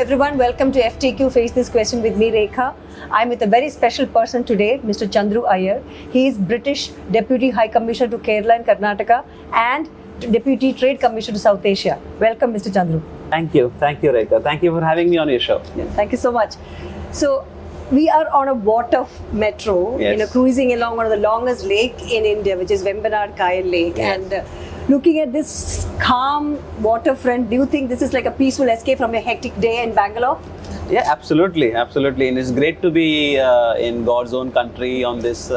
everyone, welcome to FTQ Face This Question with me, Rekha. I'm with a very special person today, Mr. Chandru Iyer. He is British Deputy High Commissioner to Kerala and Karnataka and Deputy Trade Commissioner to South Asia. Welcome, Mr. Chandru. Thank you, Rekha. Thank you for having me on your show. Yeah, thank you so much. So, we are on a water metro, Yes. cruising along one of the longest lake in India, which is Vembanad Kayal Lake. Yes. And looking at this calm waterfront, do you think this is like a peaceful escape from a hectic day in Bangalore? Yeah, absolutely. And it's great to be in God's own country on this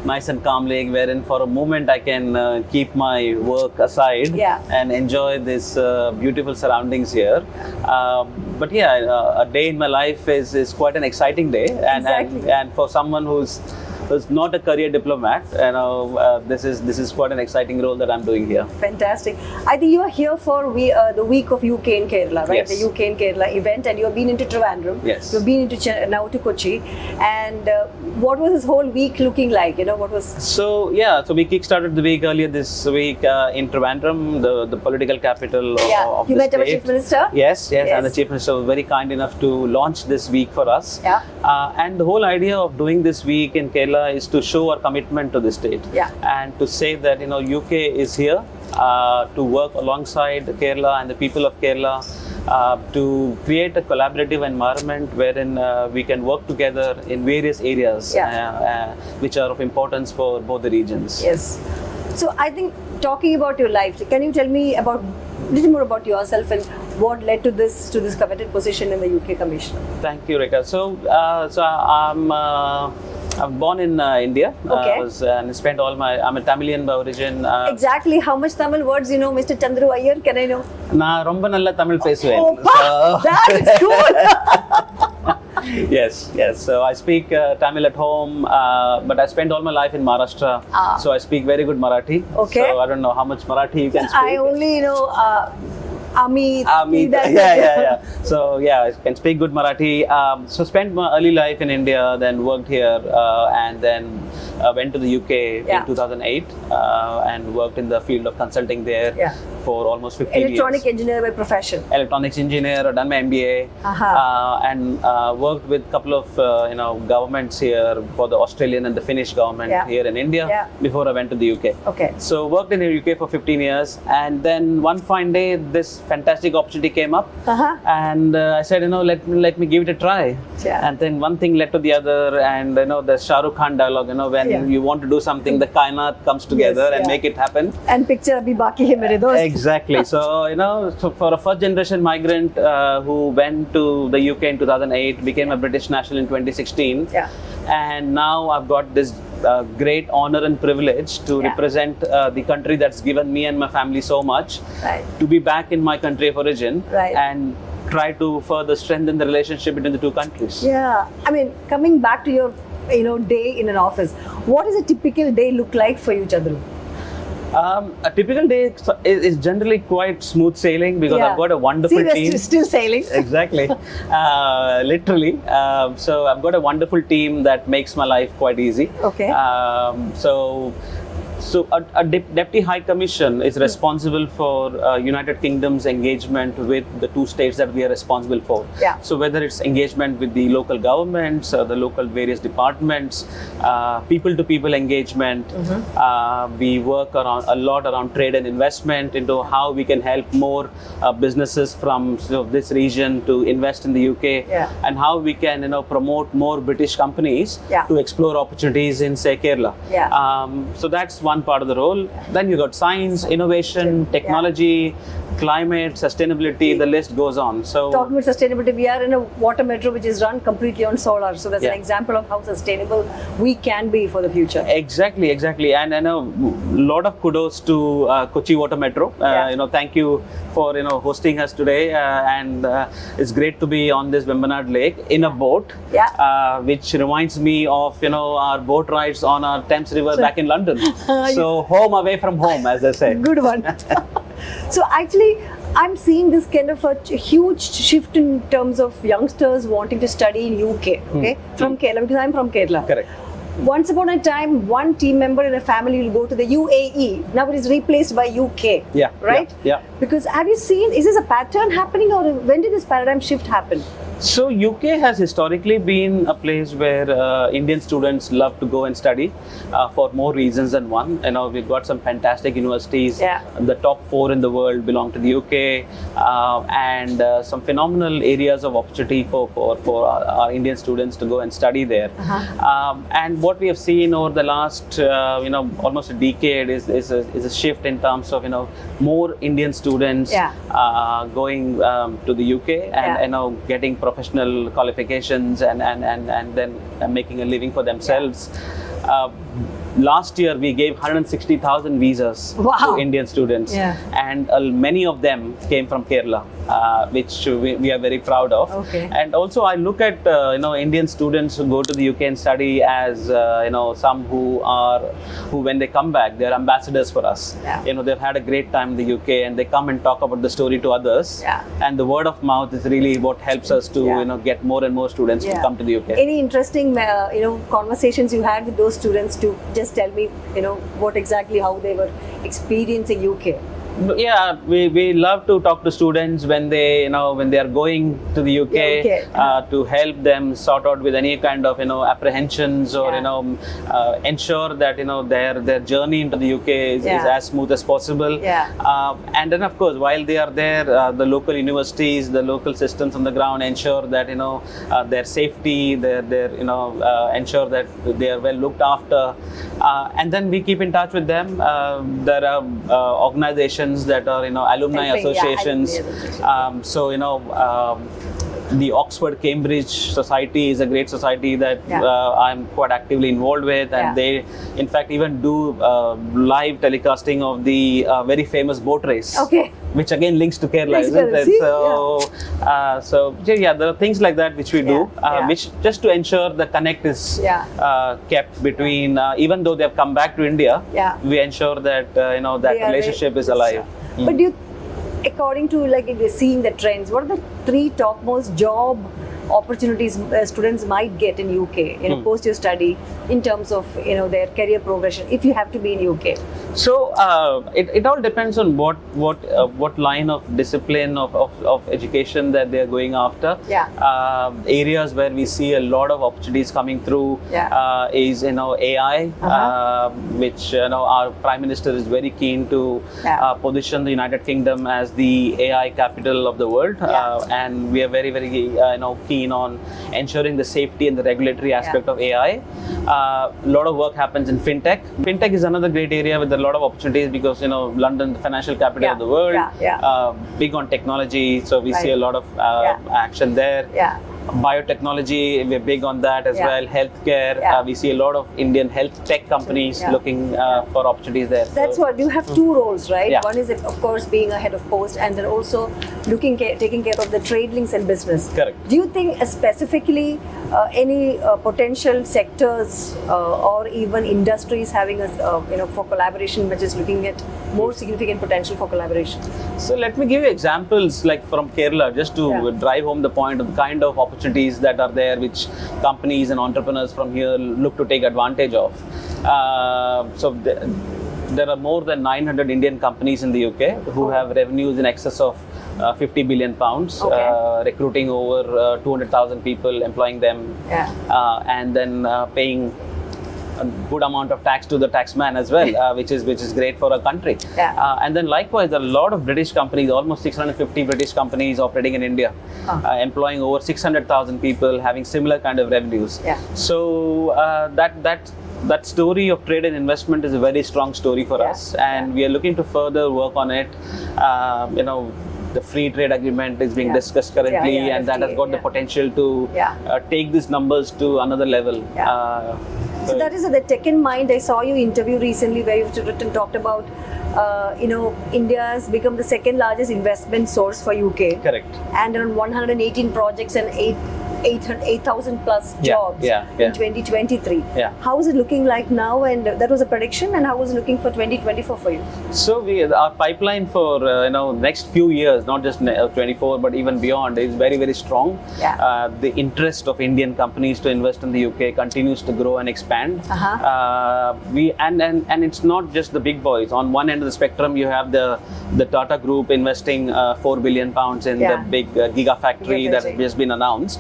nice and calm lake, wherein for a moment I can keep my work aside and enjoy this beautiful surroundings here. But yeah, a day in my life is quite an exciting day, and for someone who's not a career diplomat, this is quite an exciting role that I'm doing here. Fantastic. I think you are here for the week of UK in Kerala, right? Yes. The UK in Kerala event, and you have been into Trivandrum. Yes. You've been into now to Kochi. And what was this whole week looking like? What was? So we kickstarted the week earlier this week in Trivandrum, the political capital of you the met state. our Chief Minister? Yes, and the Chief Minister was very kind enough to launch this week for us. Yeah. And the whole idea of doing this week in Kerala is to show our commitment to the state. Yeah. And to say that UK is here to work alongside Kerala and the people of Kerala to create a collaborative environment wherein we can work together in various areas which are of importance for both the regions. Yes. So I think talking about your life, can you tell me a little more about yourself and what led to this coveted position in the UK Commissioner? Thank you, Rekha. So I'm born in India. Okay. And spent I'm a Tamilian by origin. Exactly how much Tamil words you know, Mr. Chandru Iyer? Can I know? Na romba nalla Tamil pesuven. Oh, that is cool. Yes. So I speak Tamil at home, but I spent all my life in Maharashtra. So I speak very good Marathi. Okay. So I don't know how much Marathi you can speak. I only know Amit. Yeah. So yeah, I can speak good Marathi. So spent my early life in India, then worked here, and then went to the UK in 2008 and worked in the field of consulting there for almost 15 years. Electronic engineer by profession. Electronics engineer, done my MBA, and worked with a couple of governments here for the Australian and the Finnish government here in India before I went to the UK. Okay. So worked in the UK for 15 years, and then one fine day this fantastic opportunity came up, and I said, let me give it a try. And then one thing led to the other, and the Shah Rukh Khan dialogue, when you want to do something, the kainat comes together and make it happen. And picture abhi baki hai mere dost. Exactly. So so for a first generation migrant who went to the UK in 2008, became a British national in 2016, and now I've got this great honor and privilege to represent the country that's given me and my family so much, to be back in my country of origin and try to further strengthen the relationship between the two countries. Yeah, I mean, coming back to your day in an office, what does a typical day look like for you, Chandru? A typical day is generally quite smooth sailing because I've got a wonderful team. Still sailing. Exactly. Literally. So I've got a wonderful team that makes my life quite easy. Okay. So a Deputy High Commission is responsible for United Kingdom's engagement with the two states that we are responsible for. Yeah. So whether it's engagement with the local governments, the local various departments, people-to-people engagement, we work a lot around trade and investment into how we can help more businesses from this region to invest in the UK, and how we can promote more British companies to explore opportunities in, say, Kerala. So that's one part of the role. Then you got science, innovation, technology, climate, sustainability, the list goes on. So talking about sustainability, we are in a water metro which is run completely on solar. So that's an example of how sustainable we can be for the future. Exactly. And a lot of kudos to Kochi Water Metro. Thank you for hosting us today, and it's great to be on this Vembanad Lake in a boat, which reminds me of our boat rides on our Thames River back in London. So home away from home, as they say. Good one. So actually, I'm seeing this kind of a huge shift in terms of youngsters wanting to study in UK, from Kerala, because I'm from Kerala. Correct. once upon a time, one team member in a family will go to the UAE. Now it is replaced by UK. Yeah. Right? Yeah. Because have you seen, is this a pattern happening, or when did this paradigm shift happen? So UK has historically been a place where Indian students love to go and study for more reasons than one. You know, we've got some fantastic universities. Yeah. The top 4 in the world belong to the UK, and some phenomenal areas of opportunity for our Indian students to go and study there. And what we have seen over the last almost a decade is a shift in terms of more Indian students going to the UK and getting professional qualifications and then making a living for themselves. Last year we gave 160,000 visas to Indian students, and many of them came from Kerala, which we are very proud of. And also I look at Indian students who go to the UK and study as some who when they come back, they're ambassadors for us. They've had a great time in the UK and they come and talk about the story to others, and the word of mouth is really what helps us to get more and more students to come to the UK. Any interesting conversations you had with those students to just tell me what exactly how they were experiencing UK? Yeah, we love to talk to students when they are going to the UK, to help them sort out with any kind of apprehensions or ensure that their journey into the UK is as smooth as possible. And then of course while they are there, the local universities, the local systems on the ground ensure that their safety, their ensure that they are well looked after, and then we keep in touch with them. There are organizations that are alumni associations. The Oxford Cambridge Society is a great society that I'm quite actively involved with, and they in fact even do live telecasting of the very famous boat race, which again links to Kerala, isn't it? So there are things like that which we do, which just to ensure the connect is kept between, even though they have come back to India, we ensure that that relationship is alive. But do you, according to if we're seeing the trends, what are the 3 topmost job opportunities students might get in UK, post your study, in terms of their career progression, if you have to be in UK? So it all depends on what line of discipline of education that they are going after. Areas where we see a lot of opportunities coming through is AI, which our Prime Minister is very keen to position the United Kingdom as the AI capital of the world, and we are very keen on ensuring the safety and the regulatory aspect of AI. A lot of work happens in fintech. Fintech is another great area with a lot of opportunities because London, the financial capital of the world, big on technology, so we see a lot of action there. Biotechnology, we're big on that as well. Healthcare, we see a lot of Indian health tech companies looking for opportunities there. That's what you have 2 roles, right? One is of course being a head of post, and then also taking care of the trade links and business. Correct. Do you think specifically any potential sectors or even industries having a for collaboration, which is looking at more significant potential for collaboration? So let me give you examples like from Kerala, just to drive home the point of the kind of opportunities that are there, which companies and entrepreneurs from here look to take advantage of. So there are more than 900 Indian companies in the UK who have revenues in excess of 50 billion pounds, recruiting over 200,000 people, employing them, and then paying a good amount of tax to the taxman as well, which is great for a country. And then likewise, there are a lot of British companies, almost 650 British companies operating in India, employing over 600,000 people, having similar kind of revenues. So that story of trade and investment is a very strong story for us, and we are looking to further work on it. The free trade agreement is being discussed currently, and that has got the potential to take these numbers to another level. So that is the Tech in Mind. I saw you interview recently where you've talked about India has become the 2nd largest investment source for UK. Correct. And around 118 projects and 8,000 plus Yeah, jobs yeah. in 2023. Yeah. How is it looking like now? And that was a prediction. And how is it looking for 2024 for you? So our pipeline for next few years, not just 24 but even beyond, is very, very strong. Yeah. The interest of Indian companies to invest in the UK continues to grow and expand. And it's not just the big boys. On one end of the spectrum, you have the Tata Group investing £4 billion in the big gigafactory that has just been announced.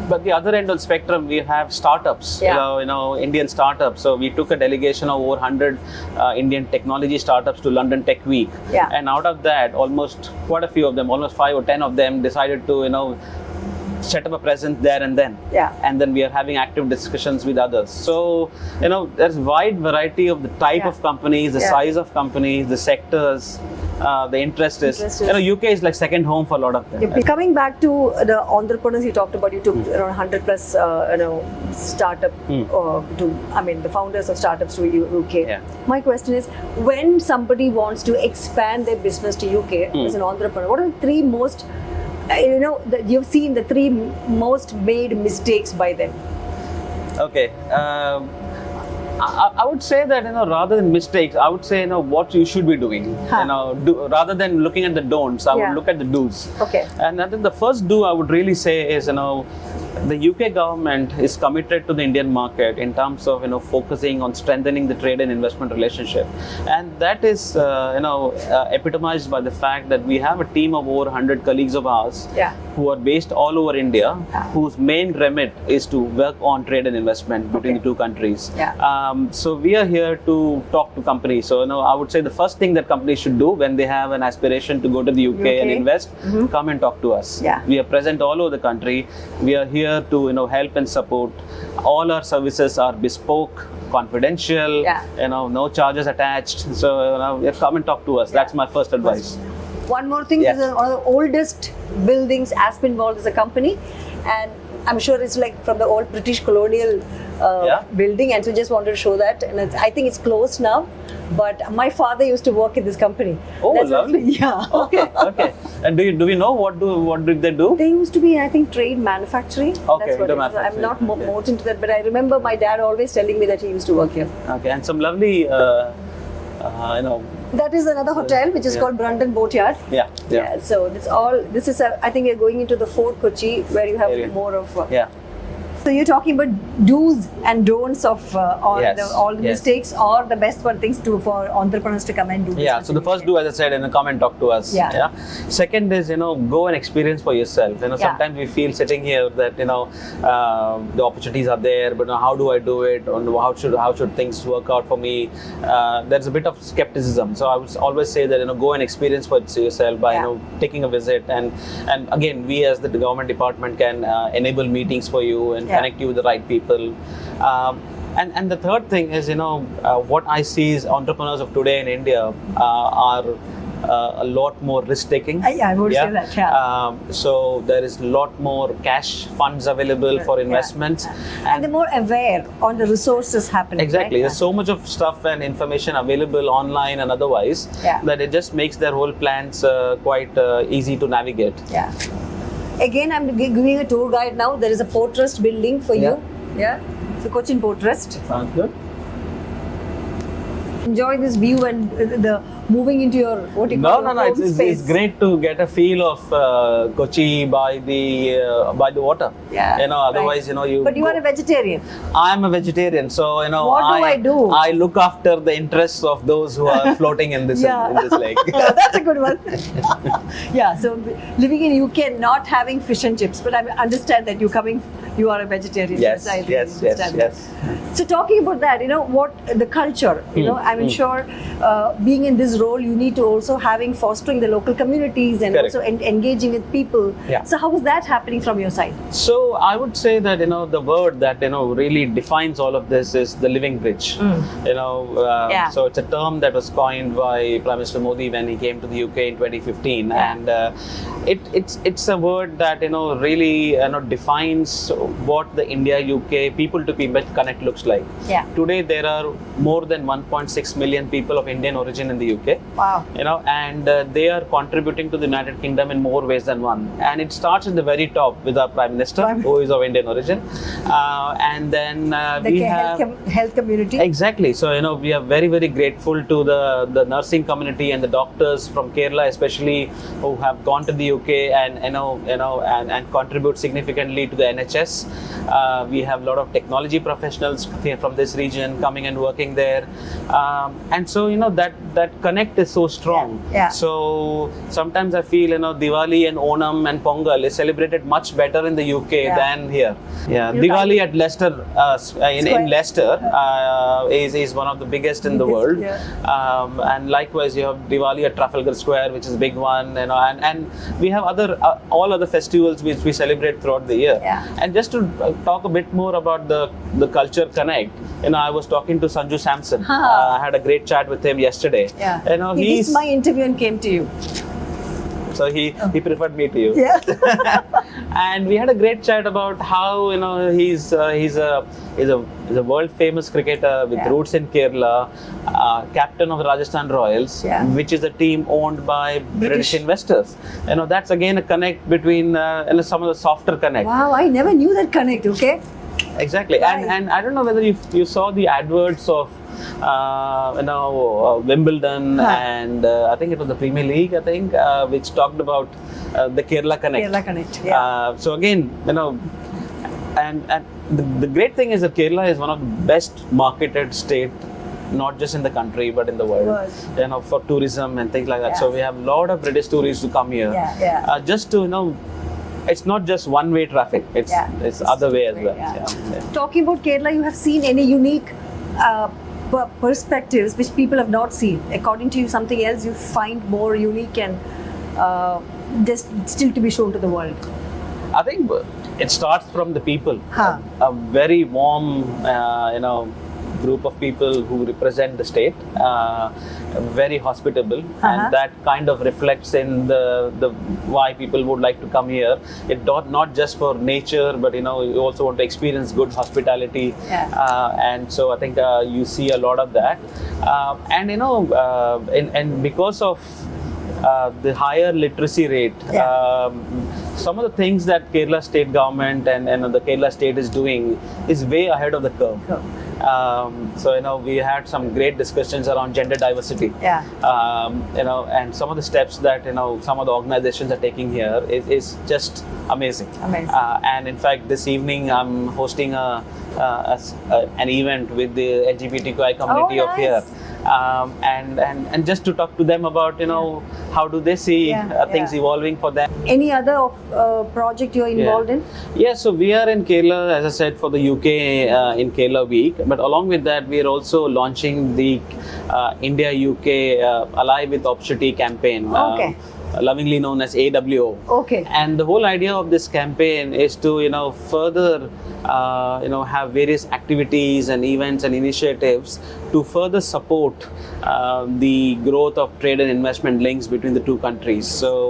But the other end of the spectrum, we have startups, Indian startups. So we took a delegation of over 100 Indian technology startups to London Tech Week. Yeah. And out of that, quite a few of them, almost 5 or 10 of them decided to, set up a presence there and then. Yeah. And then we are having active discussions with others. So, there's wide variety of the type of companies, the size of companies, the sectors. The interest is, UK is like second home for a lot of them. Yeah. Coming back to the entrepreneurs you talked about, you took around 100 plus, startup the founders of startups to UK. Yeah. My question is, when somebody wants to expand their business to UK as an entrepreneur, what are the three most, that you've seen the three most made mistakes by them? Okay. I would say that rather than mistakes, I would say what you should be doing. Rather than looking at the don'ts, I would look at the do's. Okay. And I think the first do I would really say is the UK government is committed to the Indian market in terms of focusing on strengthening the trade and investment relationship, and that is epitomized by the fact that we have a team of over 100 colleagues of ours who are based all over India, whose main remit is to work on trade and investment between the two countries. So we are here to talk to companies. So I would say the first thing that companies should do when they have an aspiration to go to the UK and invest, come and talk to us. We are present all over the country. We are here to help and support. All our services are bespoke, confidential, no charges attached. So come and talk to us. That's my first advice. One more thing, this is one of the oldest buildings Aspinwall as a company, and I'm sure it's like from the old British colonial building, and so just wanted to show that. And I think it's closed now, but my father used to work in this company. Oh, that's lovely. Okay. And do we know what did they do? They used to be, I think, trade manufacturing. Okay, that's what it is. I'm not more into that, but I remember my dad always telling me that he used to work here. Okay, and some lovely, That is another hotel which is called Brandon Boatyard. So this is I think we're going into the Fort Kochi where you have more of. So you're talking about do's and don'ts of all the mistakes or the best things for entrepreneurs to come and do. So the first do, as I said, come and talk to us. Second is go and experience for yourself. Sometimes we feel sitting here that the opportunities are there, but how do I do it? And how should things work out for me? There's a bit of skepticism. So I would always say that go and experience for yourself by taking a visit, and again, we as the government department can enable meetings for you and connect you with the right people. And the third thing is, what I see is entrepreneurs of today in India are a lot more risk-taking. I would say that, so there is a lot more cash funds available for investments. And they're more aware on the resources happening. Exactly. There's so much of stuff and information available online and otherwise that it just makes their whole plans quite easy to navigate. Again, I'm giving a tour guide now. There is a Port Trust building for you. So Cochin Port Trust. Sounds good. Enjoy this view and the moving into your it's great to get a feel of Kochi by the water. Otherwise you. But you are a vegetarian. I am a vegetarian, so what do? I look after the interests of those who are floating in this in this lake. That's a good one. So living in UK and not having fish and chips, but I understand that you are a vegetarian. Yes. So talking about that, what the culture, I'm sure being in this role, you need to also fostering the local communities and also engaging with people. So how is that happening from your side? So I would say that the word that really defines all of this is the living bridge. So it's a term that was coined by Prime Minister Modi when he came to the UK in 2015, and it's a word that really defines what the India UK people to people connect looks like. Today there are more than 1.6 million people of Indian origin in the UK. UK. Wow. And they are contributing to the United Kingdom in more ways than one. And it starts at the very top with our Prime Minister, who is of Indian origin, and then we have health community. Exactly. So we are very, very grateful to the nursing community and the doctors from Kerala, especially, who have gone to the UK and contribute significantly to the NHS. We have a lot of technology professionals from this region coming and working there, and so that connect is so strong. Yeah. So sometimes I feel Diwali and Onam and Pongal is celebrated much better in the UK than here. Yeah, Diwali at Leicester in Leicester is one of the biggest in the world. And likewise, you have Diwali at Trafalgar Square, which is a big one. And we have all other festivals which we celebrate throughout the year. And just to talk a bit more about the culture connect, I was talking to Sanju Samson. I had a great chat with him yesterday. He did my interview and came to you. So he preferred me to you. Yeah. And we had a great chat about how he's a world famous cricketer with roots in Kerala, captain of the Rajasthan Royals, which is a team owned by British investors. That's again a connect between some of the softer connect. Wow, I never knew that connect. Okay. Exactly. Right. And I don't know whether you saw the adverts of Wimbledon and I think it was the Premier League, which talked about the Kerala Connect. Kerala Connect, yeah. So again, and the great thing is that Kerala is one of the best marketed state, not just in the country but in the world. For tourism and things like that. So we have a lot of British tourists who come here. Just to it's not just one-way traffic. It's other way as well. Talking about Kerala, you have seen any unique perspectives which people have not seen? According to you, something else you find more unique and just still to be shown to the world? I think it starts from the people. A very warm, group of people who represent the state, very hospitable, and that kind of reflects in the why people would like to come here. It not just for nature, but you also want to experience good hospitality, and so I think you see a lot of that, and because of the higher literacy rate, some of the things that Kerala state government and the Kerala state is doing is way ahead of the curve. So we had some great discussions around gender diversity. And some of the steps that some of the organizations are taking here is just amazing. And in fact, this evening I'm hosting an event with the LGBTQI community of here. And just to talk to them about how do they see things evolving for them. Any other project you're involved in? Yeah, so we are in Kerala, as I said, for the UK in Kerala Week, but along with that we are also launching the India UK Alive with Opportunity campaign, lovingly known as AWO. And the whole idea of this campaign is to further have various activities and events and initiatives to further support the growth of trade and investment links between the two countries. So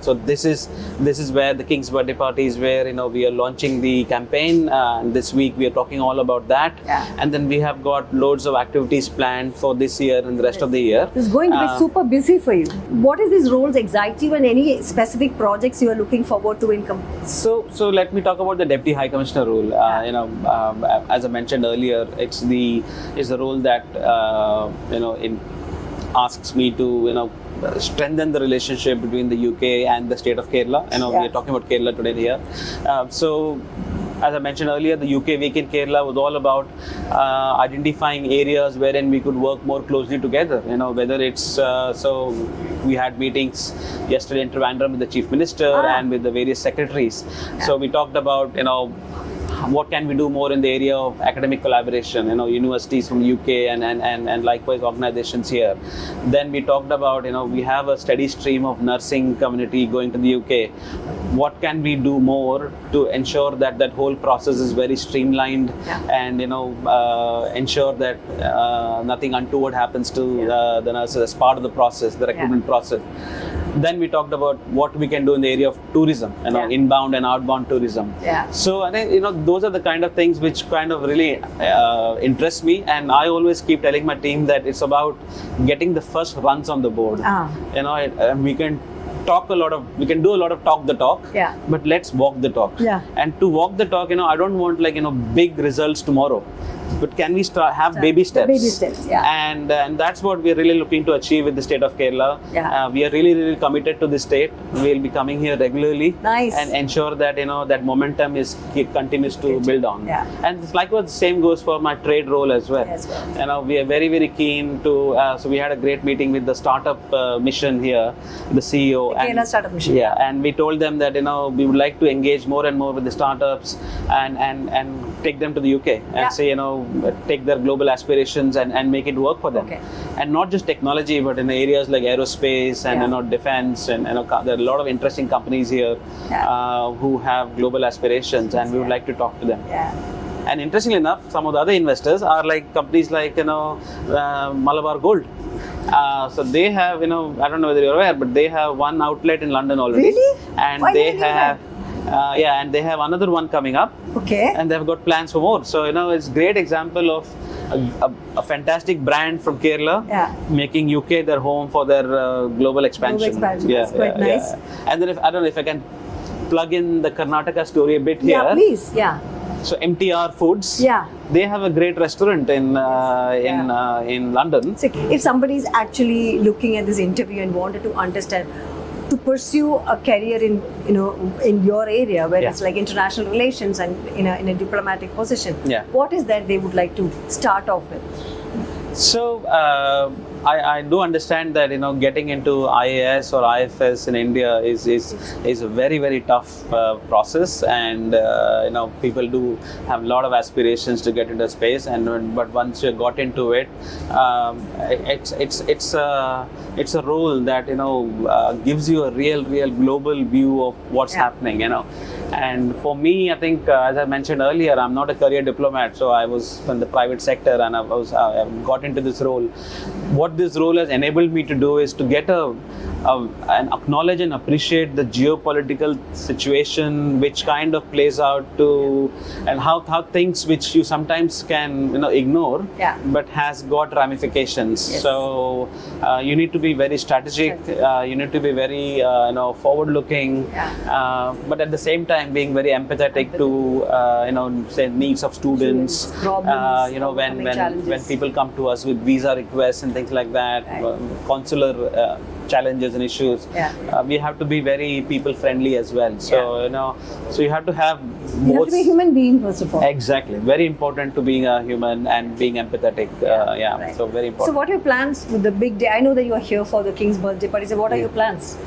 so this is where the King's birthday party is, where we are launching the campaign. This week we are talking all about that, and then we have got loads of activities planned for this year and the rest of the year. It's going to be super busy for you. What is these roles excite you, and any specific projects you are looking forward to in? So let me talk about the Deputy High Commissioner role. As I mentioned earlier, it's the role that asks me to strengthen the relationship between the UK and the state of Kerala. We are talking about Kerala today here. So as I mentioned earlier, the UK Week in Kerala was all about identifying areas wherein we could work more closely together. Whether it's so we had meetings yesterday in Trivandrum with the Chief Minister and with the various secretaries. So we talked about what can we do more in the area of academic collaboration, universities from UK and likewise organizations here. Then we talked about, we have a steady stream of nursing community going to the UK. What can we do more to ensure that that whole process is very streamlined and, ensure that nothing untoward happens to the nurses as part of the process, the recruitment process. Then we talked about what we can do in the area of tourism, inbound and outbound tourism. Yeah. So I think those are the kind of things which kind of really interest me, and I always keep telling my team that it's about getting the first runs on the board. We can we can do a lot of talk the talk, but let's walk the talk. And to walk the talk, I don't want big results tomorrow, but can we have baby steps? Baby steps, And that's what we're really looking to achieve with the state of Kerala. We are really, really committed to the state. We'll be coming here regularly. Nice. And ensure that that momentum continues to build on. And likewise, the same goes for my trade role as well. We are very, very keen to. So we had a great meeting with the startup mission here, the CEO. Kerala Startup Mission. And we told them that we would like to engage more and more with the startups and take them to the UK and say take their global aspirations and make it work for them. And not just technology, but in areas like aerospace and defense, and there are a lot of interesting companies here who have global aspirations, and we would like to talk to them. And interestingly enough, some of the other investors are like companies like Malabar Gold. So they have, I don't know whether you're aware, but they have one outlet in London already. Really? And Why they did they do have, and they have another one coming up. And they've got plans for more. So, it's a great example of a fantastic brand from Kerala making UK their home for their global expansion. That's quite nice. And then I don't know if I can plug in the Karnataka story a bit here. Yeah, please. So MTR Foods, they have a great restaurant in London. So if somebody is actually looking at this interview and wanted to understand, to pursue a career in your area where it's like international relations and in a diplomatic position, what is that they would like to start off with? So I do understand that getting into IAS or IFS in India is a very, very tough process, and people do have a lot of aspirations to get into space, but once you got into it, it's a role that gives you a real global view of what's happening. And for me, I think as I mentioned earlier, I'm not a career diplomat, so I was in the private sector and I got into this role. What this role has enabled me to do is to get and acknowledge and appreciate the geopolitical situation which kind of plays out and how things which you sometimes can ignore but has got ramifications. So you need to be very strategic, you need to be very forward looking, but at the same time being very empathetic to say needs of students, when people come to us with visa requests and things like that, consular challenges and issues, we have to be very people friendly as well. So so you have to have both. You have to be a human being first of all. Exactly, very important to being a human and being empathetic. So very important. So what are your plans with the big day? I know that you are here for the King's birthday party. So what are your plans?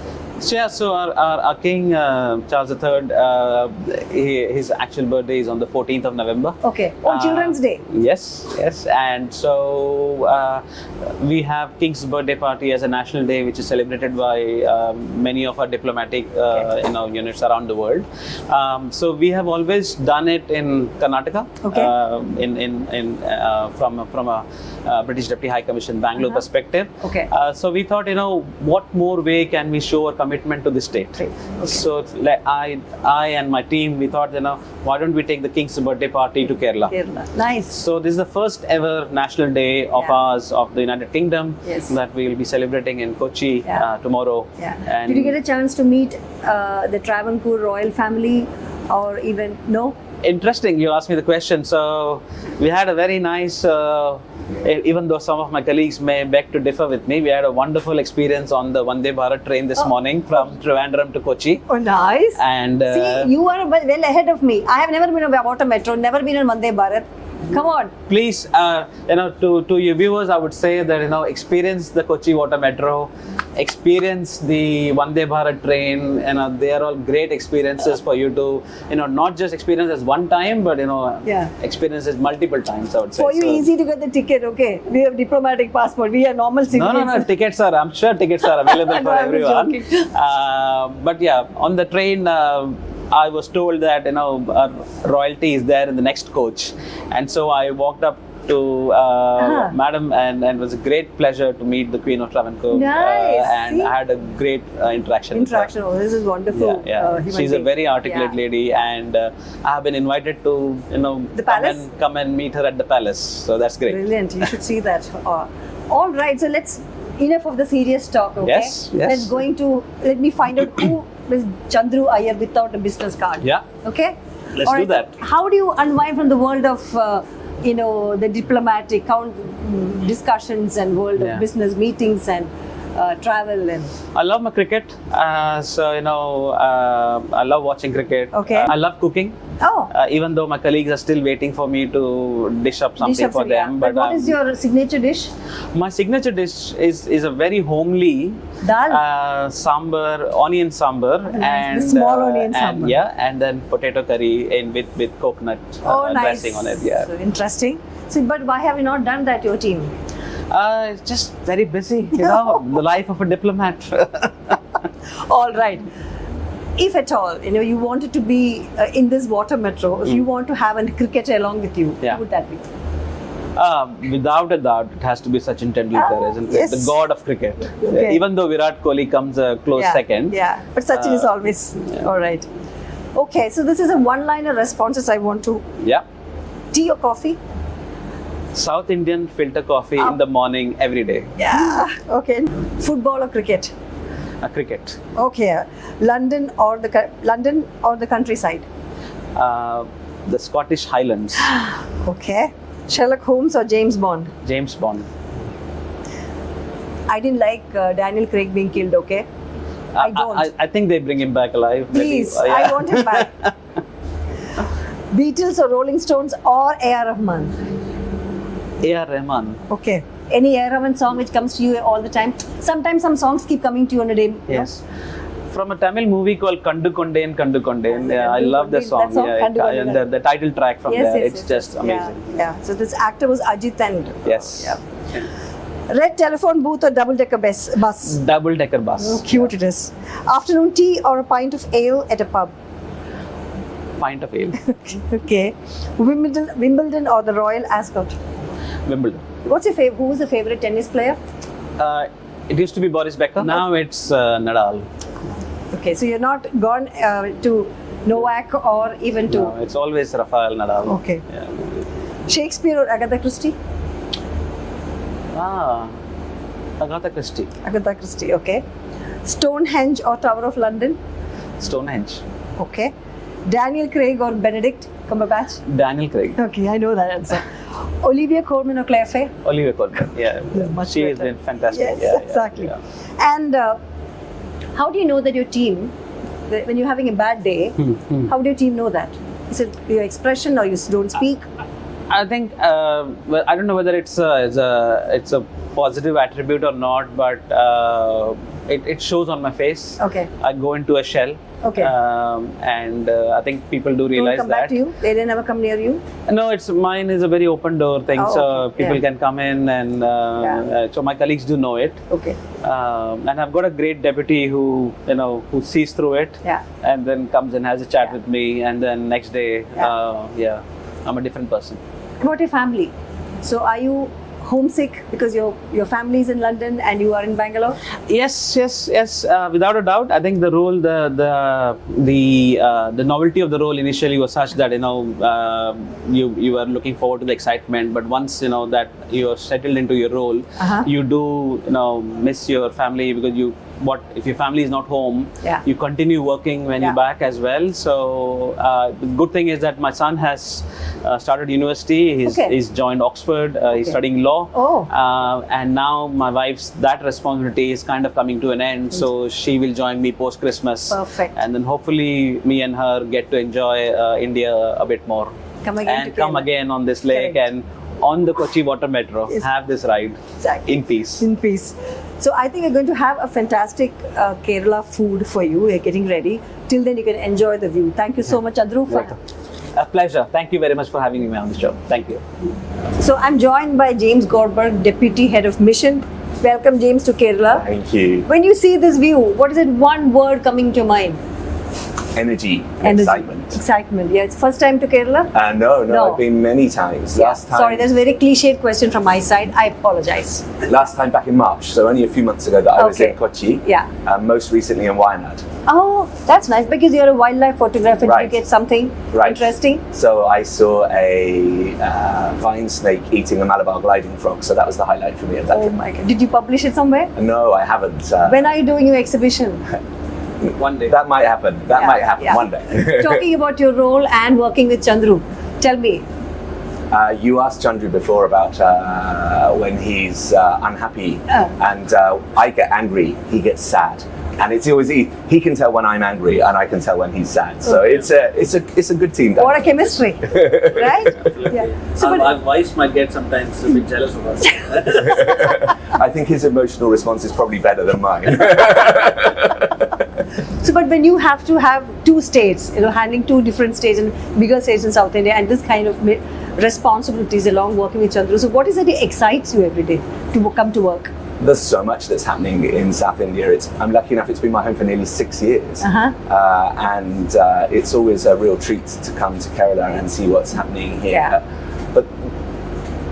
So our King Charles III, his actual birthday is on the 14th of November. On Children's Day. Yes. And so we have King's birthday party as a national day, which is celebrated by many of our diplomatic units around the world. So we have always done it in Karnataka, from a British Deputy High Commission Bangalore perspective. So we thought, what more way can we show our commitment to the state? So I and my team, we thought, why don't we take the King's birthday party to Kerala? Nice. So this is the first ever national day of ours of the United Kingdom that we will be celebrating in Kochi tomorrow. And did you get a chance to meet the Travancore royal family, or even no? Interesting, you asked me the question. So we had a very nice, even though some of my colleagues may beg to differ with me, we had a wonderful experience on the Vande Bharat train this morning from Trivandrum to Kochi. Oh, nice. And see, you are well ahead of me. I have never been on water metro, never been on Vande Bharat. Come on. Please, to your viewers, I would say that, experience the Kochi Water Metro, experience the Vande Bharat train, they are all great experiences for you to, not just experience as one time, but, experience as multiple times, I would say. For you, easy to get the ticket, okay? We have diplomatic passport, we are normal citizens. No, tickets I'm sure tickets are available for everyone. But yeah, on the train, I was told that royalty is there in the next coach, and so I walked up to Madam, and it was a great pleasure to meet the Queen of Travancore. Nice. And I had a great interaction. With her. Oh, this is wonderful. She's a very articulate lady, and I have been invited to, the palace? come and meet her at the palace. So that's great. Brilliant. You should see that. All right. So enough of the serious talk. Okay. Yes. Let me find out who is Chandru Iyer without a business card. Yeah. Okay. Let's do that. So how do you unwind from the world of the diplomatic discussions and world of business meetings and travel and? I love my cricket. I love watching cricket. Okay. I love cooking. Oh. Even though my colleagues are still waiting for me to dish up something for them. But what is your signature dish? My signature dish is a very homely dal, sambar, onion sambar, and the small onion sambar. And then potato curry with coconut dressing on it. Yeah. So interesting. So, but why have you not done that, your team? It's just very busy, the life of a diplomat. All right. If at all, you wanted to be in this water metro, if you want to have a cricketer along with you, who would that be? Without a doubt, it has to be Sachin Tendulkar, isn't it? Yes. The god of cricket. Okay. Even though Virat Kohli comes a close second. Yeah, but Sachin is always all right. Okay, so this is a one-liner responses I want to. Yeah. Tea or coffee? South Indian filter coffee in the morning every day. Yeah. Okay. Football or cricket? Cricket. Okay. London or the countryside? The Scottish Highlands. Okay. Sherlock Holmes or James Bond? James Bond. I didn't like Daniel Craig being killed. Okay. I don't. I think they bring him back alive. Please, I want him back. Beatles or Rolling Stones or A.R. Rahman? A.R. Rahman. Okay. Any A.R. Rahman song which comes to you all the time? Sometimes some songs keep coming to you on a day. Yes. From a Tamil movie called Kandu Kondain, Kandu Kondain. Yeah, I love the song. And the title track from there. It's just amazing. Yeah. So this actor was Ajit and. Yes. Yeah. Red telephone booth or double-decker bus? Double-decker bus. Oh, cute it is. Afternoon tea or a pint of ale at a pub? Pint of ale. Okay. Wimbledon or the Royal Ascot? Wimbledon. What's your favorite? Who was your favorite tennis player? It used to be Boris Becker. Now it's Nadal. Okay, so you're not gone to Novak or even to. No, it's always Rafael Nadal. Okay. Yeah. Shakespeare or Agatha Christie? Agatha Christie. Agatha Christie. Okay. Stonehenge or Tower of London? Stonehenge. Okay. Daniel Craig or Benedict Cumberbatch? Daniel Craig. Okay, I know that answer. Olivia Colman or Claire Fay? Olivia Colman. Yeah. Much she better. has been fantastic. Yes, exactly. Yeah. And how do you know that your team, when you're having a bad day, how do your team know that? Is it your expression or you don't speak? I think well, I don't know whether it's a positive attribute or not, but it shows on my face. Okay. I go into a shell. Okay. And I think people do realize come that. Back to you? They didn't ever come near you? No, mine is a very open door thing, so people can come in, and so my colleagues do know it. Okay. And I've got a great deputy who sees through it, and then comes and has a chat with me, and then next day, I'm a different person. About your family, so are you homesick because your family is in London and you are in Bangalore? Yes. Without a doubt, I think the role, the novelty of the role initially was such that you were looking forward to the excitement, but once that you are settled into your role, you do miss your family, because if your family is not home, you continue working when you're back as well. So the good thing is that my son has started university. He's joined Oxford. He's studying law. And now my wife's that responsibility is kind of coming to an end. So she will join me post Christmas. Perfect. And then hopefully me and her get to enjoy India a bit more. Come again on this lake and on the Kochi Water Metro. Have this ride in peace. In peace. So I think we're going to have a fantastic Kerala food for you. We're getting ready. Till then, you can enjoy the view. Thank you so much, Chandru. A pleasure. Thank you very much for having me on the show. Thank you. So I'm joined by James Goldberg, Deputy Head of Mission. Welcome, James, to Kerala. Thank you. When you see this view, what is it one word coming to your mind? energy and excitement. Excitement. Yeah, it's first time to Kerala? No, I've been many times. Last time. Sorry, there's a very cliched question from my side. I apologize. Last time back in March, so only a few months ago that I was in Kochi. Yeah. And most recently in Wayanad. Oh, that's nice because you're a wildlife photographer. Right. Did you get something interesting? So I saw a vine snake eating a Malabar gliding frog, so that was the highlight for me at that Oh trip. my God. Did you publish it somewhere? No, I haven't. When are you doing your exhibition? One day. That might happen. That might happen one day. Talking about your role and working with Chandru, tell me. You asked Chandru before about when he's unhappy, and I get angry, he gets sad. And it's always he can tell when I'm angry, and I can tell when he's sad. So it's a good team. What a chemistry, right? Yeah. So our wives might get sometimes a bit jealous of us. I think his emotional response is probably better than mine. So, but when you have to have two states, handling two different states and bigger states in South India, and this kind of responsibilities along working with Chandru, so what is it that excites you every day to come to work? There's so much that's happening in South India. I'm lucky enough, it's been my home for nearly 6 years. And it's always a real treat to come to Kerala and see what's happening here. Yeah. But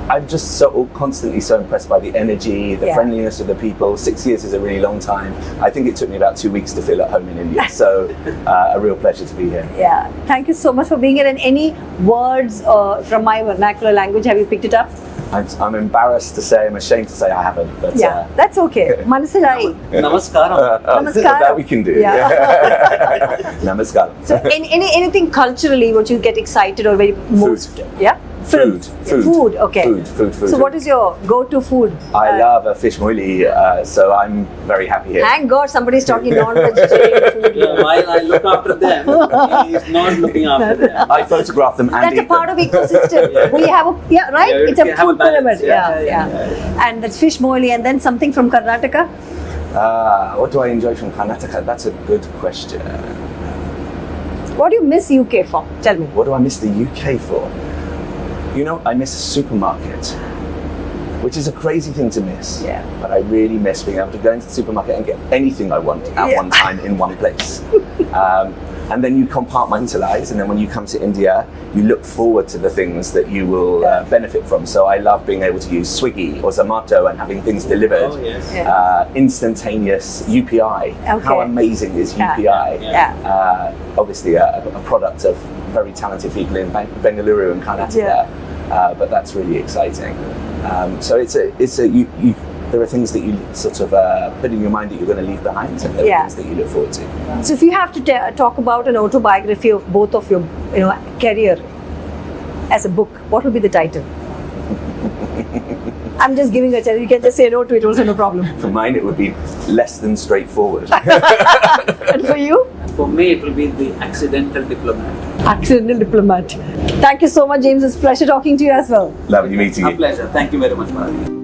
I'm just constantly so impressed by the energy, the friendliness of the people. 6 years is a really long time. I think it took me about 2 weeks to feel at home in India. So a real pleasure to be here. Yeah. Thank you so much for being here. And any words from my vernacular language, have you picked it up? I'm embarrassed to say, I'm ashamed to say I haven't. But that's okay. Manasilayi. Namaskaram. Namaskaram. That we can do. Yeah. Namaskaram. So anything culturally what you get excited or very most? Yeah. Food. Okay. Food. So what is your go-to food? I love a fish moili, so I'm very happy here. Thank God somebody's talking non-vegetarian food. Yeah, while I look after them, he is not looking after them. I photograph them and That's eat a part them. of ecosystem. We have right? Yeah, It's a we have food a balance. pyramid. Yeah. And that's fish moili, and then something from Karnataka. What do I enjoy from Karnataka? That's a good question. What do you miss UK for? Tell me. What do I miss the UK for? I miss a supermarket, which is a crazy thing to miss. Yeah. But I really miss being able to go into the supermarket and get anything I want at one time in one place. And then you compartmentalize, and then when you come to India, you look forward to the things that you will benefit from. So I love being able to use Swiggy or Zomato and having things delivered. Oh, yes. Instantaneous UPI. Okay. How amazing is UPI? Obviously a product of very talented people in Bengaluru and Karnataka. But that's really exciting. So there are things that you sort of put in your mind that you're going to leave behind, and there are things that you look forward to. So if you have to talk about an autobiography of both of your career as a book, what will be the title? I'm just giving a chance. You can just say no to it, also no problem. For mine, it would be less than straightforward. And for you? For me, it will be The Accidental Diplomat. Accidental Diplomat. Thank you so much, James. It's a pleasure talking to you as well. Lovely meeting you. A pleasure. Thank you very much, Bharati.